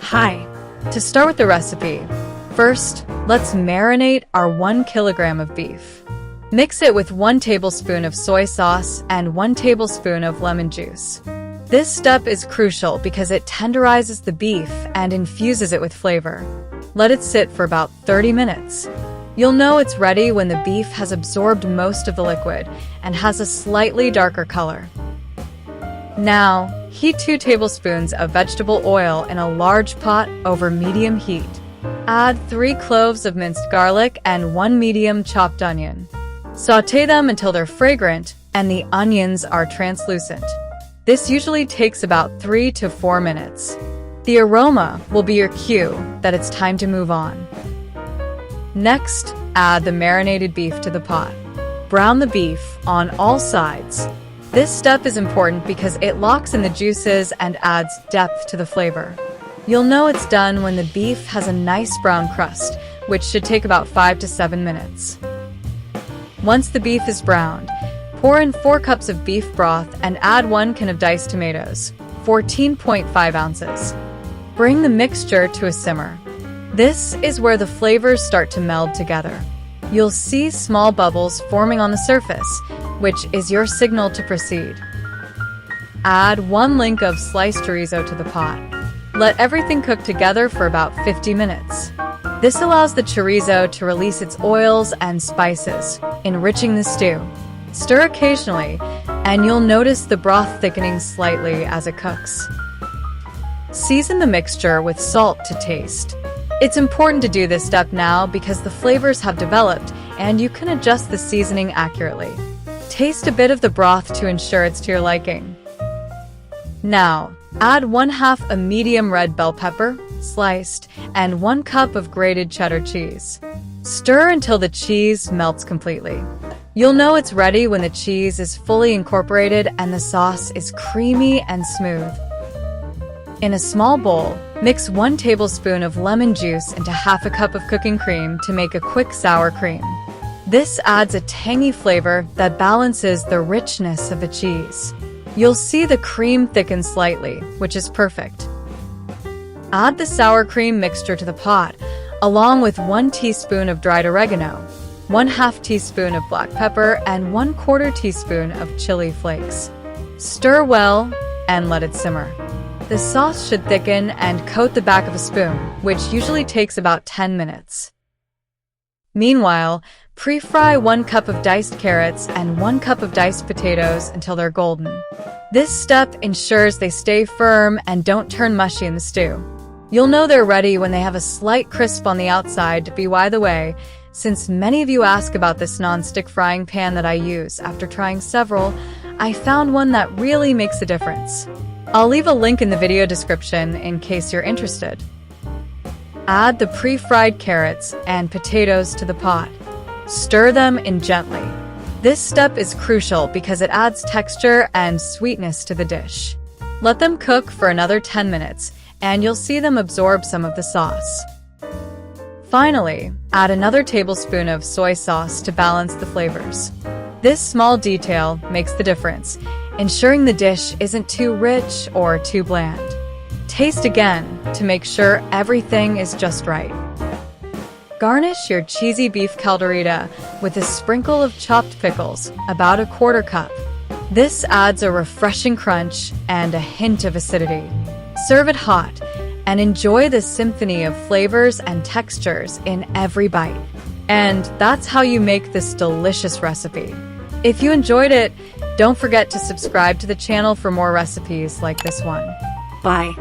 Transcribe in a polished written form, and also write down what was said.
Hi. To start with the recipe, first, let's marinate our 1 kilogram of beef. Mix it with 1 tablespoon of soy sauce and 1 tablespoon of lemon juice. This step is crucial because it tenderizes the beef and infuses it with flavor. Let it sit for about 30 minutes. You'll know it's ready when the beef has absorbed most of the liquid and has a slightly darker color. Now, heat 2 tablespoons of vegetable oil in a large pot over medium heat. Add 3 cloves of minced garlic and 1 medium chopped onion. Sauté them until they're fragrant and the onions are translucent. This usually takes about 3 to 4 minutes. The aroma will be your cue that it's time to move on. Next, add the marinated beef to the pot. Brown the beef on all sides. This step is important because it locks in the juices and adds depth to the flavor. You'll know it's done when the beef has a nice brown crust, which should take about 5 to 7 minutes. Once the beef is browned, pour in 4 cups of beef broth and add 1 can of diced tomatoes, 14.5 ounces. Bring the mixture to a simmer. This is where the flavors start to meld together. You'll see small bubbles forming on the surface, which is your signal to proceed. Add 1 link of sliced chorizo to the pot. Let everything cook together for about 50 minutes. This allows the chorizo to release its oils and spices, enriching the stew. Stir occasionally, and you'll notice the broth thickening slightly as it cooks. Season the mixture with salt to taste. It's important to do this step now because the flavors have developed and you can adjust the seasoning accurately. Taste a bit of the broth to ensure it's to your liking. Now, add 1/2 a medium red bell pepper, sliced, and 1 cup of grated cheddar cheese. Stir until the cheese melts completely. You'll know it's ready when the cheese is fully incorporated and the sauce is creamy and smooth. In a small bowl, mix 1 tablespoon of lemon juice into 1/2 cup of cooking cream to make a quick sour cream. This adds a tangy flavor that balances the richness of the cheese. You'll see the cream thicken slightly, which is perfect. Add the sour cream mixture to the pot, along with 1 teaspoon of dried oregano, 1/2 teaspoon of black pepper, and 1/4 teaspoon of chili flakes. Stir well and let it simmer. The sauce should thicken and coat the back of a spoon, which usually takes about 10 minutes. Meanwhile, pre-fry 1 cup of diced carrots and 1 cup of diced potatoes until they're golden. This step ensures they stay firm and don't turn mushy in the stew. You'll know they're ready when they have a slight crisp on the outside. By the way, since many of you ask about this non-stick frying pan that I use after trying several, I found one that really makes a difference. I'll leave a link in the video description in case you're interested. Add the pre-fried carrots and potatoes to the pot. Stir them in gently. This step is crucial because it adds texture and sweetness to the dish. Let them cook for another 10 minutes, and you'll see them absorb some of the sauce. Finally, add another tablespoon of soy sauce to balance the flavors. This small detail makes the difference, ensuring the dish isn't too rich or too bland. Taste again to make sure everything is just right. Garnish your cheesy beef caldereta with a sprinkle of chopped pickles, about 1/4 cup. This adds a refreshing crunch and a hint of acidity. Serve it hot and enjoy the symphony of flavors and textures in every bite. And that's how you make this delicious recipe. If you enjoyed it, don't forget to subscribe to the channel for more recipes like this one. Bye.